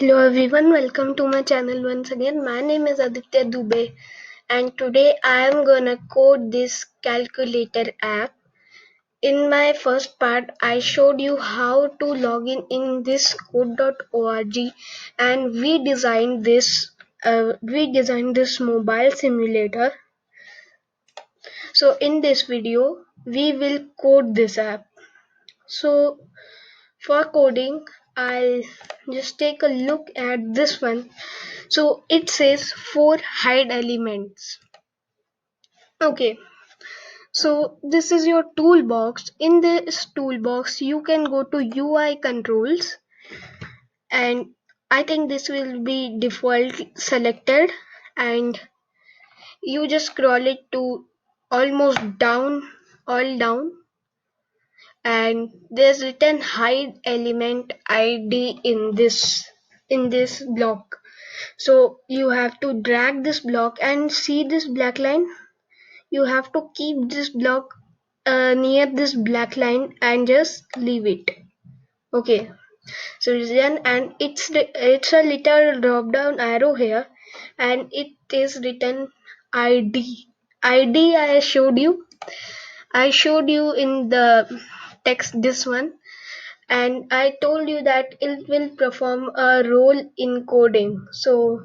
Hello everyone, welcome to my channel once again. My name is Aditya Dubey and today I am gonna code this calculator app. In my first part, I showed you how to log in this code.org and we designed this mobile simulator. So in this video, we will code this app. So for coding, I'll just take a look at this one. So it says 4 hide elements. Okay, so this is your toolbox. In this toolbox, you can go to UI controls, and I think this will be default selected, and you just scroll it to almost down, all down, and there's written hide element ID in this block. So you have to drag this block and see this black line. You have to keep this block near this black line and just leave it. Okay, so it's done, and it's a little drop down arrow here, and it is written ID. ID I showed you in the text, this one, and I told you that it will perform a role in coding. So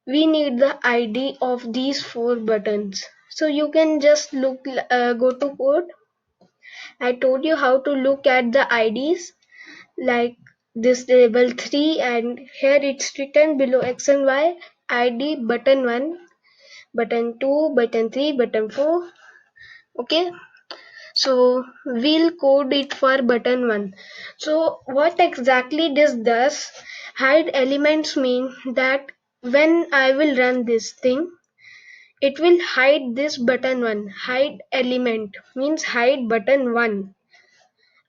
we need the ID of these 4 buttons. So you can just go to code. I told you how to look at the IDs, like this label 3, and here it's written below X and Y ID button 1, button 2, button 3, button 4. Okay, so we'll code it for button 1. So what exactly this does, hide elements mean that when I will run this thing, it will hide this button 1. Hide element means hide button 1.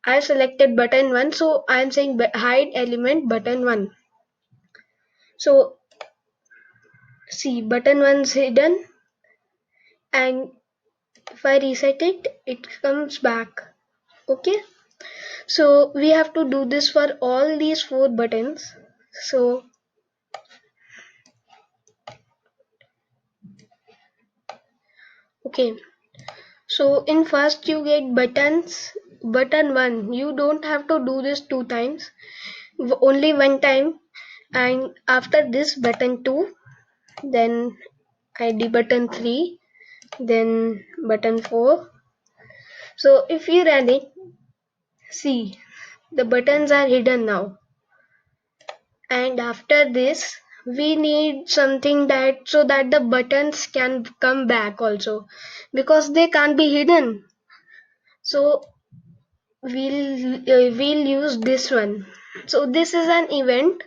I selected button 1, so I am saying hide element button 1. So see, button 1 is hidden, and if I reset it, it comes back. Okay, so we have to do this for all these 4 buttons. So okay, so in first you get button 1. You don't have to do this 2 times, only 1 time, and after this button 2, then ID button 3, then button 4. So if you run it, see, the buttons are hidden now, and after this we need something that so that the buttons can come back also, because they can't be hidden. So we'll use this one. So this is an event.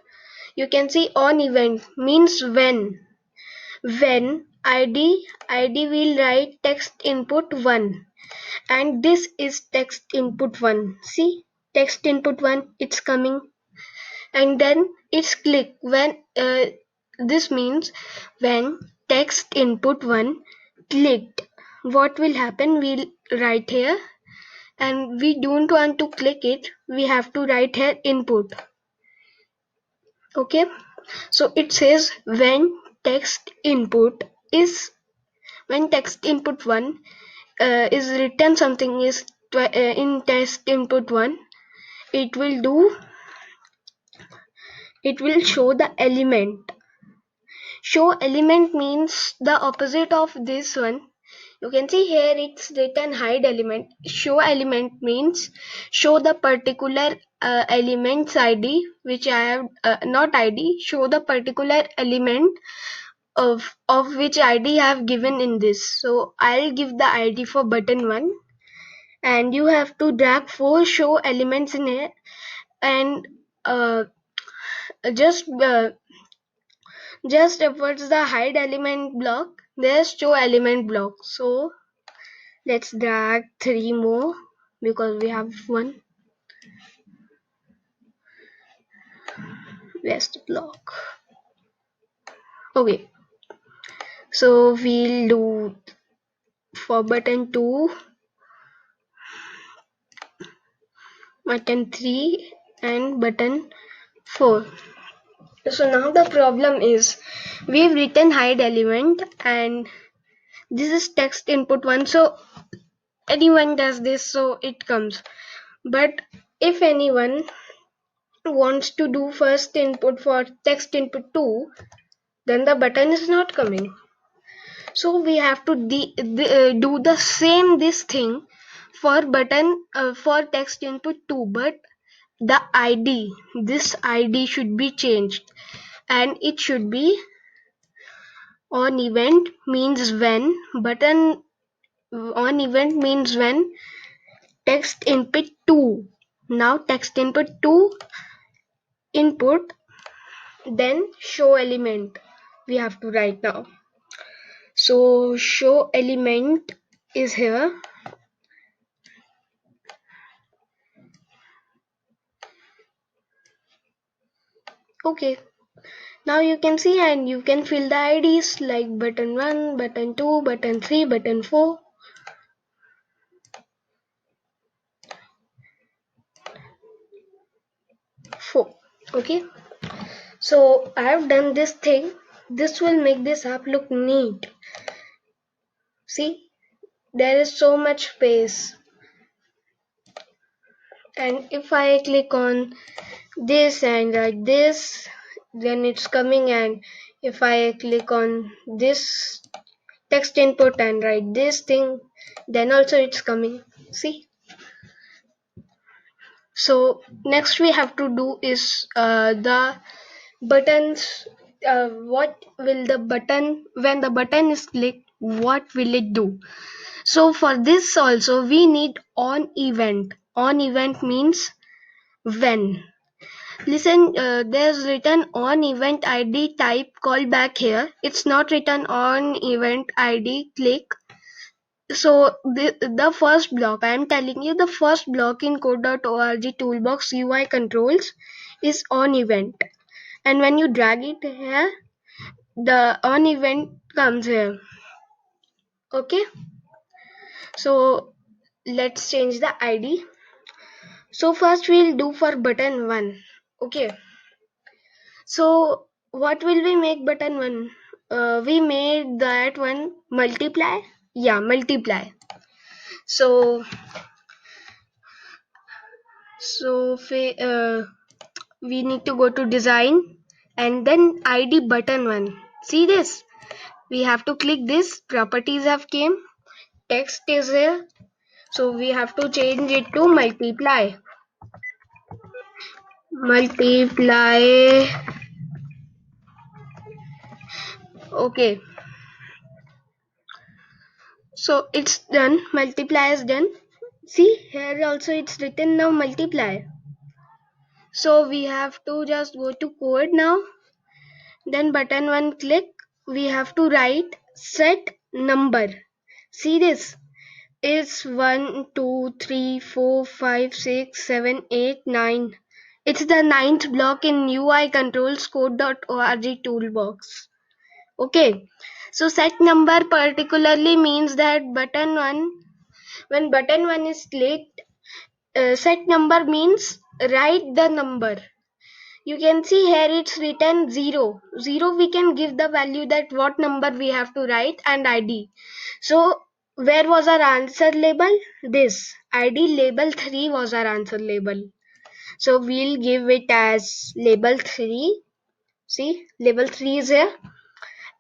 You can see on event means when id will write text input 1, and this is text input 1. See, text input 1, it's coming, and then it's click when this means when text input 1 clicked, what will happen, we'll write here, and we don't want to click it, we have to write here input. Okay, so it says when text input 1 is written, something is in text input 1, it will show the element. Show element means the opposite of this one. You can see here it's written hide element. Show element means show the particular element's ID, which I have not ID. Show the particular element of which ID I have given in this. So I'll give the ID for button 1, and you have to drag 4 show elements in here, and just towards the hide element block, there's show element block. So let's drag 3 more because we have 1 west block. Okay, so we'll do for button 2, button 3, and button 4. So now the problem is we've written hide element and this is text input 1, so anyone does this, so it comes. But if anyone wants to do first input for text input 2, then the button is not coming. So we have to do the same this thing for button for text input 2, but the ID, this ID should be changed and it should be on event means when button on event means when text input 2. Now text input 2 input, then show element we have to write now. So show element is here. Okay, now you can see and you can fill the IDs like button 1, button 2, button 3, button 4. Okay, so I have done this thing. This will make this app look neat. See, there is so much space. And if I click on this and write this, then it's coming. And if I click on this text input and write this thing, then also it's coming. See, so next we have to do is the buttons. What will the button, when the button is clicked, what will it do? So for this also we need on event. On event means when. Listen, there's written on event ID type callback here. It's not written on event ID click. So the first block, I am telling you, the first block in code.org toolbox UI controls is on event. And when you drag it here, the on event comes here. Okay. So let's change the ID. So first we'll do for button 1. Okay. So what will we make button 1? We made that one multiply. Yeah, multiply. So we need to go to design and then ID button 1. See this? We have to click this. Properties have came. Text is here. So we have to change it to multiply. Multiply. Okay. So it's done. Multiply is done. See, here also it's written now multiply. So we have to just go to code now. Then button 1 click. We have to write set number. See this? It's 1, 2, 3, 4, 5, 6, 7, 8, 9. It's the ninth block in UI controls code.org toolbox. Okay. So set number particularly means that button 1, when button 1 is clicked, set number means write the number. You can see here it's written 0. 0 we can give the value that what number we have to write and ID. So where was our answer label? This. ID label 3 was our answer label. So we'll give it as label 3. See, label 3 is here.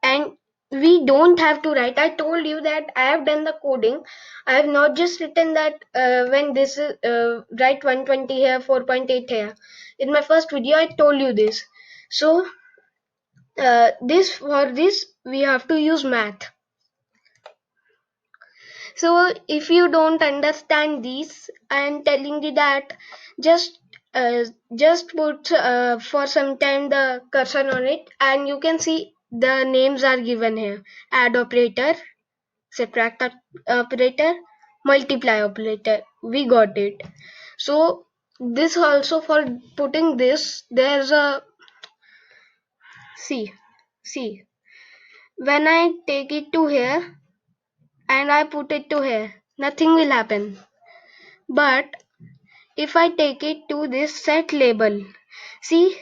And we don't have to write. I told you that I have done the coding. I have not just written that when this is write 120 here, 4.8 here. In my first video I told you this. So this we have to use math. So if you don't understand these, I am telling you that just put for some time the cursor on it and you can see the names are given here. Add operator, subtract operator, multiply operator. We got it. So this also, for putting this, there's a see when I take it to here and I put it to here, nothing will happen. But if I take it to this set label, see,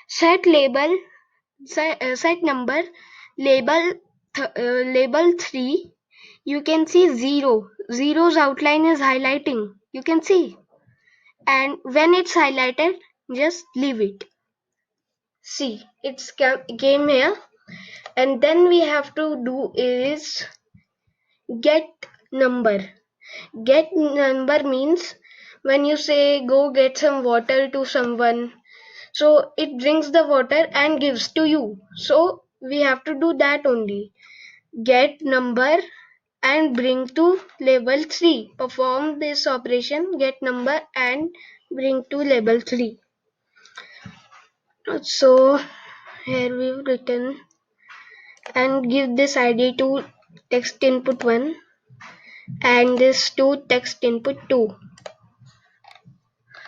set label set number, label label 3, you can see 0. Zero's outline is highlighting. You can see. And when it's highlighted, just leave it. See, it's came here. And then we have to do is get number. Get number means when you say go get some water to someone, so it brings the water and gives to you. So we have to do that only. Get number and bring to label 3. Perform this operation, get number and bring to label 3. So here we've written and give this ID to text input 1 and this to text input 2.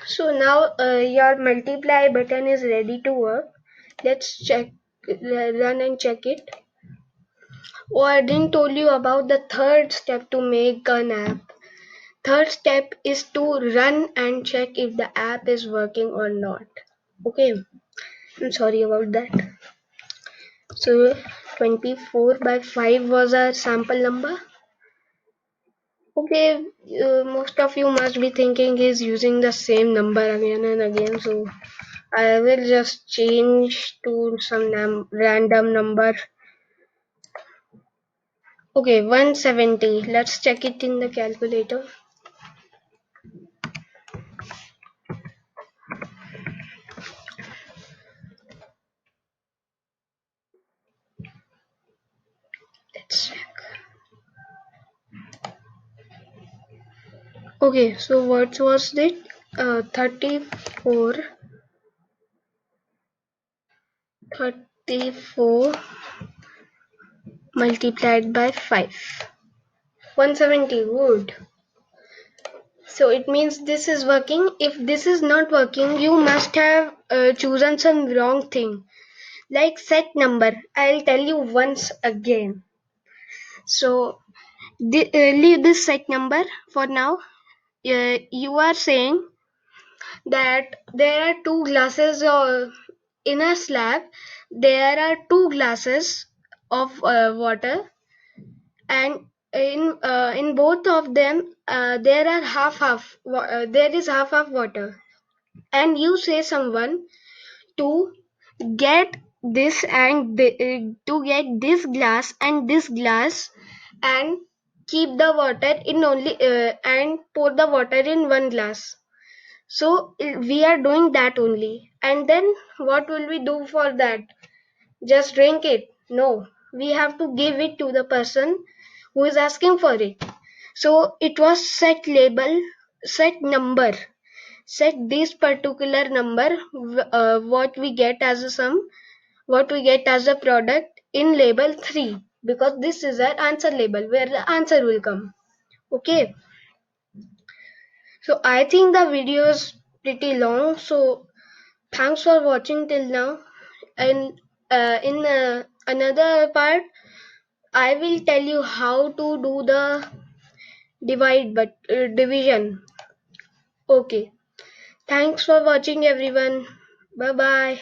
So now your multiply button is ready to work. Let's check, run and check it. Oh, I didn't tell you about the third step to make an app. Third step is to run and check if the app is working or not. Okay, I'm sorry about that. So 24 by 5 was our sample number. Okay, most of you must be thinking he's using the same number again and again. So I will just change to some random number. Okay, 170. Let's check it in the calculator. Let's check. Okay, so what was it? 34 multiplied by 5. 170, good. So it means this is working. If this is not working, you must have chosen some wrong thing. Like set number. I'll tell you once again. So leave this set number for now. You are saying that there are two glasses in a slab. There are two glasses of water, and in both of them there are there is half water, and you say someone to get this and to get this glass and this glass and keep the water in only and pour the water in one glass. So we are doing that only. And then what will we do for that? Just drink it? No. We have to give it to the person who is asking for it. So it was set label, set number. Set this particular number, what we get as a sum, what we get as a product in label 3. Because this is our answer label where the answer will come. Okay. So I think the video is pretty long. So thanks for watching till now. And in another part, I will tell you how to do the division. Okay. Thanks for watching everyone. Bye bye.